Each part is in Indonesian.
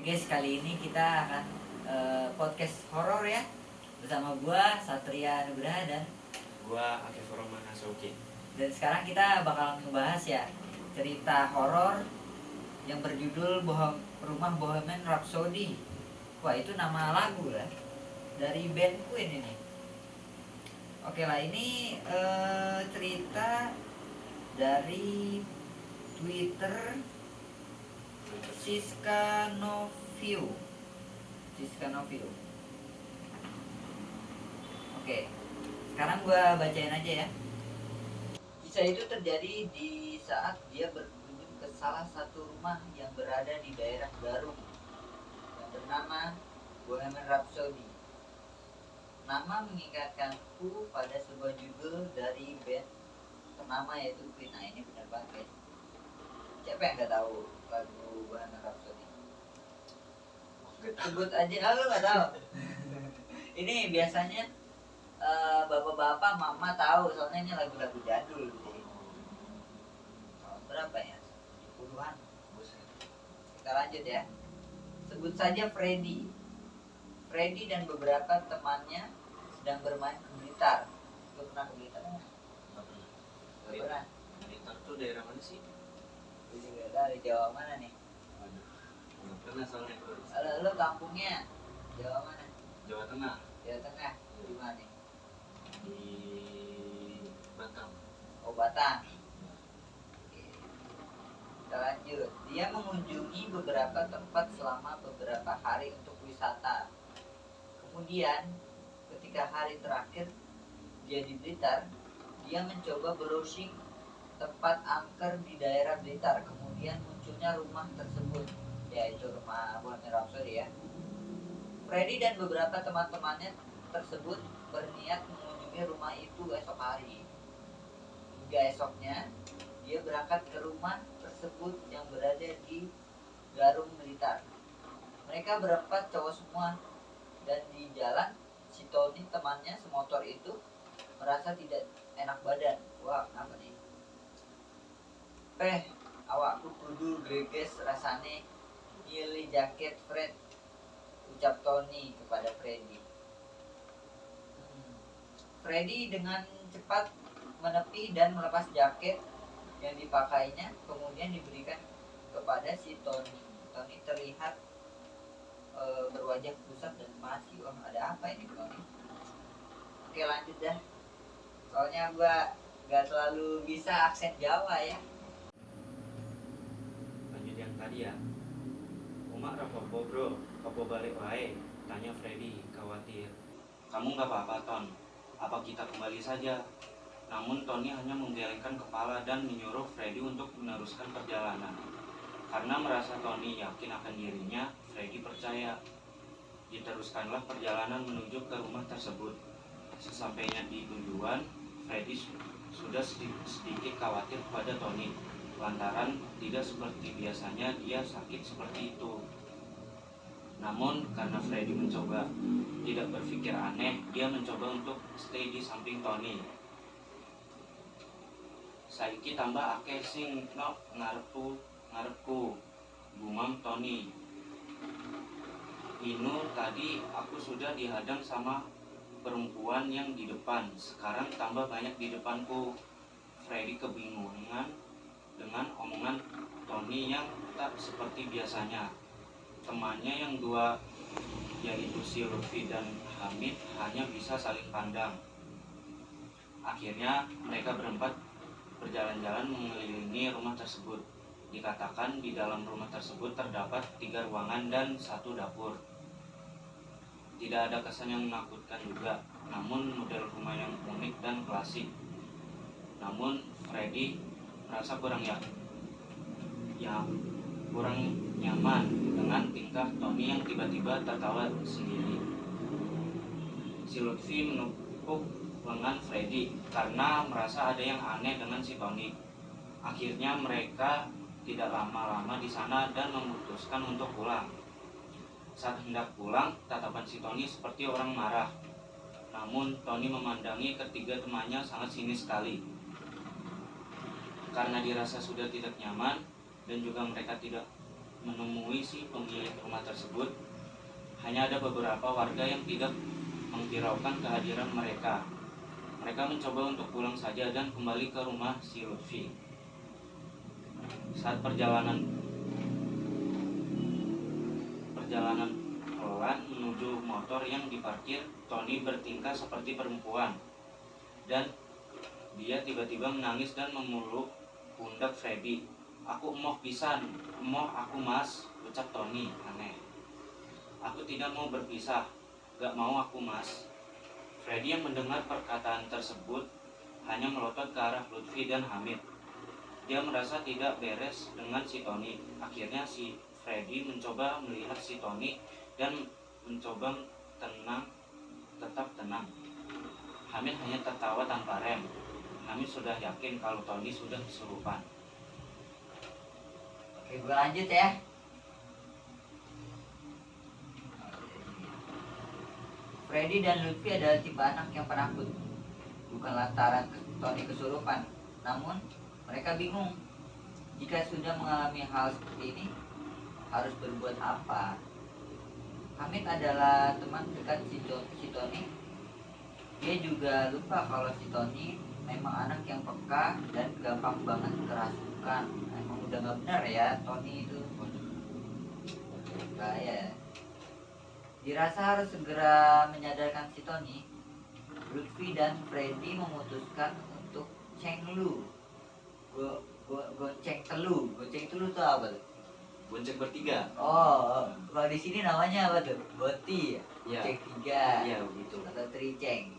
Guys, kali ini kita akan podcast horor ya, bersama gua Satria Nugraha Gua Akif Roman Asuki. dan sekarang kita bakal ngebahas ya cerita horor yang berjudul Rumah Bohemian Rhapsody. Wah, itu nama lagu lah dari band Queen ini. Oke lah, ini cerita dari Twitter Siska Novio. Oke, sekarang gua bacain aja ya. Kisah itu terjadi di saat dia berkunjung ke salah satu rumah yang berada di daerah Garung yang bernama Bohemian Rhapsody. Nama mengingatkanku pada sebuah judul dari band ternama yaitu Queen. Nah, ini benar banget. Siapa yang nggak tahu lagu Bohemian Rhapsody? Sebut aja, lu nggak tahu. Ini biasanya bapak-bapak, mama tahu, soalnya ini lagu-lagu jadul sih. Tahun berapa ya? 70-an. Kita lanjut ya. Sebut saja Freddy. Freddy dan beberapa temannya sedang bermain ke Blitar. Lu pernah ke Blitar? Nggak pernah. Gak pernah. Blitar tuh daerah mana sih? Lu juga dari Jawa mana nih? Waduh, nggak pernah soalnya. Lu kampungnya Jawa mana? Jawa Tengah. Jawa Tengah. Di mana nih? Di Batam. Oh, Batang. Kita lanjut. Dia mengunjungi beberapa tempat selama beberapa hari untuk wisata. Kemudian, ketika hari terakhir dia di Blitar, dia mencoba browsing tempat angker di daerah Blitar. Kemudian munculnya rumah tersebut, yaitu rumah Bohemian Rhapsody ya. Freddy dan beberapa teman-temannya tersebut berniat mengunjungi rumah itu esok hari. Hingga esoknya, dia berangkat ke rumah tersebut yang berada di Garung Blitar. Mereka berempat cowok semua, dan di jalan si Tony temannya semotor itu merasa tidak enak badan. Wah, kenapa nih? Awakku kudu greges rasane nyili jaket Fred, ucap Tony kepada Freddy. Freddy dengan cepat menepi dan melepas jaket yang dipakainya, kemudian diberikan kepada si Tony. Tony terlihat berwajah kusam dan masih, wah ada apa ini Tony? Oke, lanjut dah. Soalnya gua gak selalu bisa aksen Jawa ya. Lanjut yang tadi ya. Umak rapopo bro, apa balik wae? Tanya Freddy khawatir. Kamu nggak apa-apa Ton? Apa kita kembali saja? Namun Tony hanya menggelengkan kepala dan menyuruh Freddy untuk meneruskan perjalanan. Karena merasa Tony yakin akan dirinya, Freddy percaya. Diteruskanlah perjalanan menuju ke rumah tersebut. Sesampainya di tujuan, Freddy sudah sedikit khawatir kepada Tony, lantaran tidak seperti biasanya dia sakit seperti itu. Namun karena Freddy mencoba tidak berpikir aneh, dia mencoba untuk stay di samping Tony. Saiki tambah akeh sing ngarepku, gumam Tony. Inu tadi aku sudah dihadang sama perempuan yang di depan, sekarang tambah banyak di depanku. Freddy kebingungan dengan omongan Tony yang tak seperti biasanya. Temannya yang dua, yaitu si Lutfi dan Hamid, hanya bisa saling pandang. Akhirnya mereka berempat berjalan-jalan mengelilingi rumah tersebut. Dikatakan di dalam rumah tersebut terdapat 3 ruangan dan 1 dapur. Tidak ada kesan yang menakutkan juga, namun model rumah yang unik dan klasik. Namun Freddy merasa kurang nyaman dengan tingkah Tony yang tiba-tiba tertawa sendiri. Si Lutfi menepuk lengan Freddy karena merasa ada yang aneh dengan si Tony. Akhirnya mereka tidak lama-lama di sana dan memutuskan untuk pulang. Saat hendak pulang, tatapan si Tony seperti orang marah. Namun Tony memandangi ketiga temannya sangat sinis sekali. Karena dirasa sudah tidak nyaman dan juga mereka tidak menemui si pemilik rumah tersebut, hanya ada beberapa warga yang tidak menghiraukan kehadiran mereka. Mereka mencoba untuk pulang saja dan kembali ke rumah si Lutfi. Saat perjalanan pelan menuju motor yang diparkir, Tony bertingkah seperti perempuan dan dia tiba-tiba menangis dan memeluk pundak Freddy. "Aku emoh pisan, emoh aku mas," ucap Tony aneh. "Aku tidak mau berpisah, gak mau aku mas." Freddy yang mendengar perkataan tersebut hanya melotot ke arah Lutfi dan Hamid. Dia merasa tidak beres dengan si Tony. Akhirnya si Freddy mencoba melihat si Tony dan mencoba tetap tenang. Hamid hanya tertawa tanpa rem. Hamid sudah yakin kalau Tony sudah kesurupan. Oke, gue lanjut ya. Freddy dan Lutfi adalah tipe anak yang penakut. Bukan lantaran Tony kesurupan, namun mereka bingung jika sudah mengalami hal seperti ini harus berbuat apa. Hamid adalah teman dekat si Tony. Dia juga lupa kalau si Tony memang anak yang peka dan gampang banget kerasukan. Emang udah gak benar ya Tony itu. Bahaya. Dirasa harus segera menyadarkan si Tony. Lutfi dan Freddy memutuskan untuk cenglu. Gonceng telu. Gonceng telu itu apa tuh? Bonceng bertiga. Oh, kalau di sini namanya apa tuh? Boti. Ya. Gonceng tiga. Iya begitu. Atau triceng.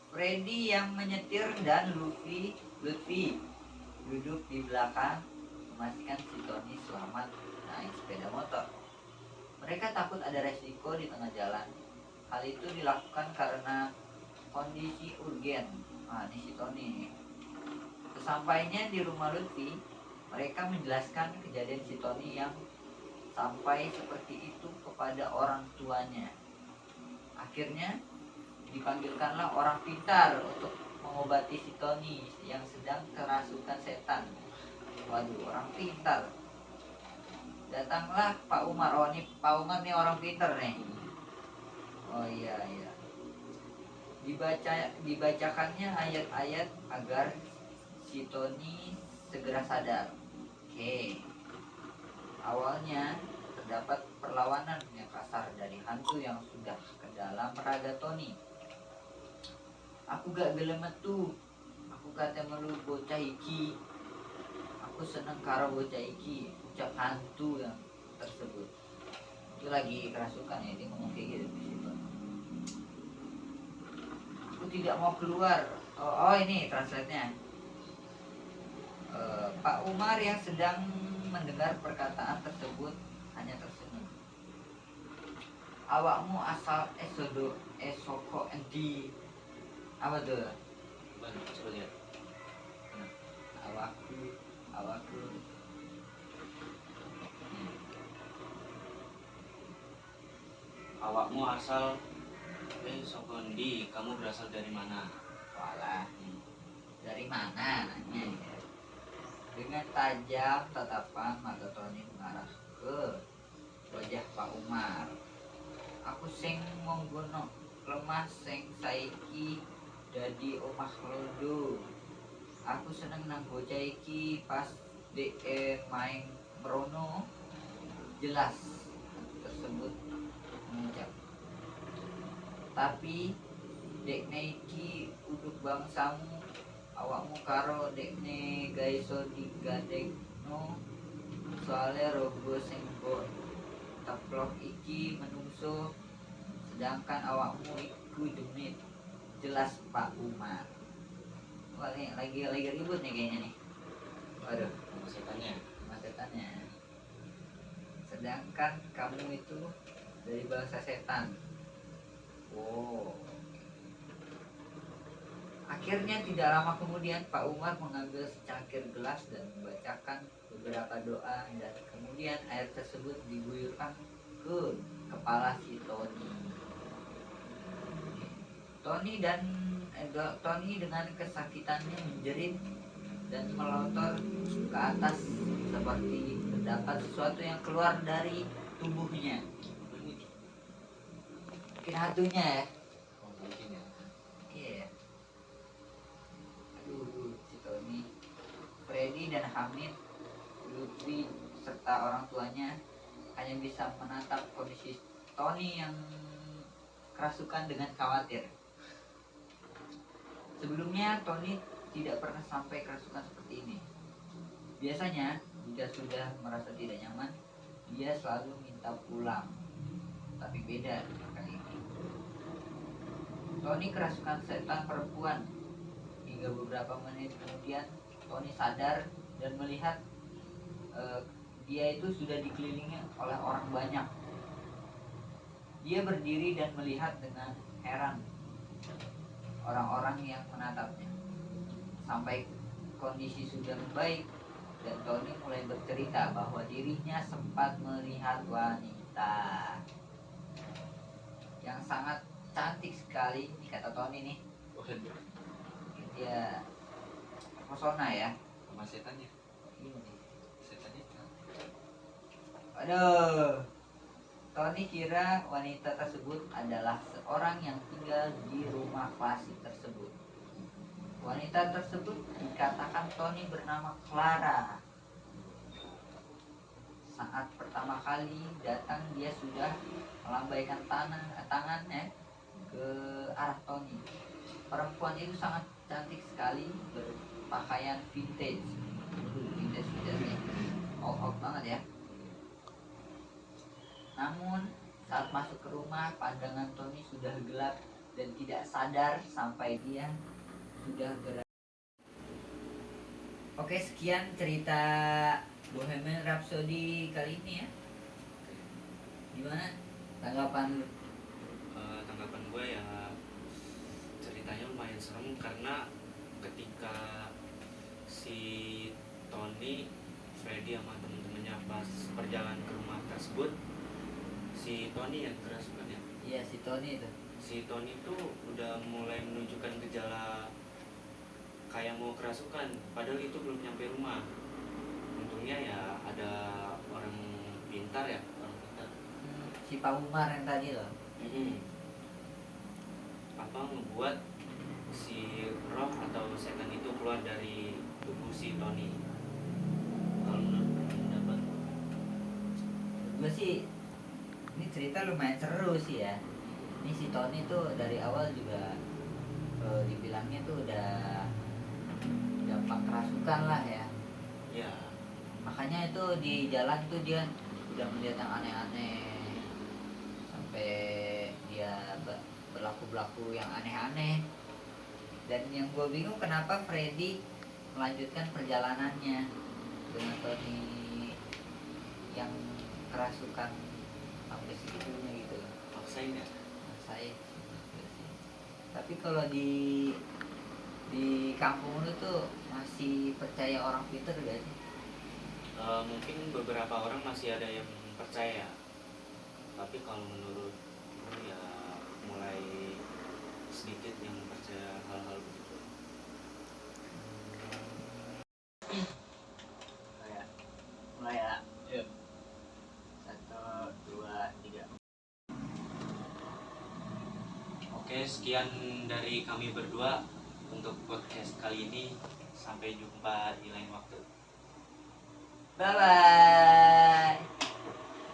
Freddy yang menyetir dan Lutfi duduk di belakang memastikan si Tony selamat naik sepeda motor. Mereka takut ada resiko di tengah jalan. Hal itu dilakukan karena kondisi urgen. Nah, ini si Tony nih. Sesampainya di rumah Lutfi, mereka menjelaskan kejadian si Tony yang sampai seperti itu kepada orang tuanya. Akhirnya dipanggilkanlah orang pintar untuk mengobati si Tony yang sedang kerasukan setan. Waduh, orang pintar. Datanglah Pak Umar. Oh, ini Pak Umar nih orang pintar nih. Oh iya. Dibacakannya ayat-ayat agar si Tony segera sadar. Oke. Awalnya terdapat perlawanan yang kasar dari hantu yang sudah ke dalam raga Tony. "Aku gak gelem metu. Aku kata melu bocah iki. Aku seneng karo bocah iki," ucap hantu yang tersebut. Itu lagi kerasukan ya, dia ngomong kayak gitu di situ. "Aku tidak mau keluar." Oh ini translate-nya. Pak Umar yang sedang mendengar perkataan tersebut hanya tersenyum. "Awakmu asal esoko endi?" Apa tuh? Mana? Coba lihat. Awakku. "Awakmu asal Sokondi, kamu berasal dari mana?" Walah, dari mana nanya ya. Dengan tajam tatapan mata Tony mengarah ke wajah Pak Umar. "Aku sing monggono lemah sing saiki dadi omah lodo. Aku seneng nang bocah iki pas dek main merono." Jelas tersebut mengucap, "Tapi dekne iki uduk bangsamu, awakmu karo dekne ga iso digadekno, soale rogo sing mbok teplok iki menungso, sedangkan awakmu iku demit." Jelas Pak Umar. Wah, nih, lagi ribut nih kayaknya nih. Waduh, setannya. "Sedangkan kamu itu dari bangsa setan." Wow. Akhirnya tidak lama kemudian Pak Umar mengambil secangkir gelas dan membacakan beberapa doa, dan kemudian air tersebut diguyurkan ke kepala si Tony. Tony dengan kesakitannya menjerit dan melotot ke atas seperti terdapat sesuatu yang keluar dari tubuhnya. Mungkin hantunya ya. Oh, mungkin ya. Iya. Aduh, si Tony, Freddy dan Hamid, Lutfi serta orang tuanya hanya bisa menatap kondisi Tony yang kerasukan dengan khawatir. Sebelumnya Tony tidak pernah sampai kerasukan seperti ini. Biasanya jika sudah merasa tidak nyaman, dia selalu minta pulang. Tapi beda kali ini. Tony kerasukan setan perempuan. Hingga beberapa menit kemudian Tony sadar dan melihat dia itu sudah dikelilingi oleh orang banyak. Dia berdiri dan melihat dengan heran orang-orang yang menatapnya. Sampai kondisi sudah membaik dan Tony mulai bercerita bahwa dirinya sempat melihat wanita yang sangat cantik sekali. Ini kata Tony nih, Waduh, dia pesona ya. sama setannya. Ini. Setannya kan. Aduh, Tony kira wanita tersebut adalah seorang yang tinggal di rumah klasik tersebut. Wanita tersebut dikatakan Tony bernama Clara. Saat pertama kali datang dia sudah melambaikan tangannya ke arah Tony. Perempuan itu sangat cantik sekali, berpakaian vintage. Vintage nih, out banget ya. Namun saat masuk ke rumah, pandangan Tony sudah gelap dan tidak sadar sampai dia sudah gerak. Oke, sekian cerita Bohemian Rhapsody kali ini ya. Gimana tanggapan lu? Tanggapan gue ya ceritanya lumayan serem karena ketika si Tony, Freddy sama temen-temennya pas perjalanan ke rumah tersebut, si Tony yang kerasukan ya. Iya, si Tony itu. Si Tony tuh udah mulai menunjukkan gejala kayak mau kerasukan, padahal itu belum nyampe rumah. Untungnya ya ada orang pintar ya, orang pintar. Si Pak Umar yang tadi loh. Apa ngebuat si roh atau setan itu keluar dari tubuh si Tony. Kalau menurut pendapat Gue sih ini cerita lumayan seru sih ya. Ini si Tony tuh dari awal juga dibilangnya tuh udah gampang kerasukan lah ya. ya, Makanya itu di jalan tuh dia udah melihat yang aneh-aneh, sampai dia berlaku yang aneh-aneh. Dan yang gue bingung kenapa Freddy melanjutkan perjalanannya dengan Tony yang kerasukan sampai segitunya gitu loh. paksain ya. Saya tapi kalau di kampung lu tuh masih percaya orang pintar gak sih? Mungkin beberapa orang masih ada yang percaya, tapi kalau menurut gue ya mulai sedikit yang percaya hal-hal begitu. Mulai ya. Yuk. 1, 2, 3. Oke, sekian dari kami berdua untuk podcast kali ini. Sampai jumpa di lain waktu. Bye bye.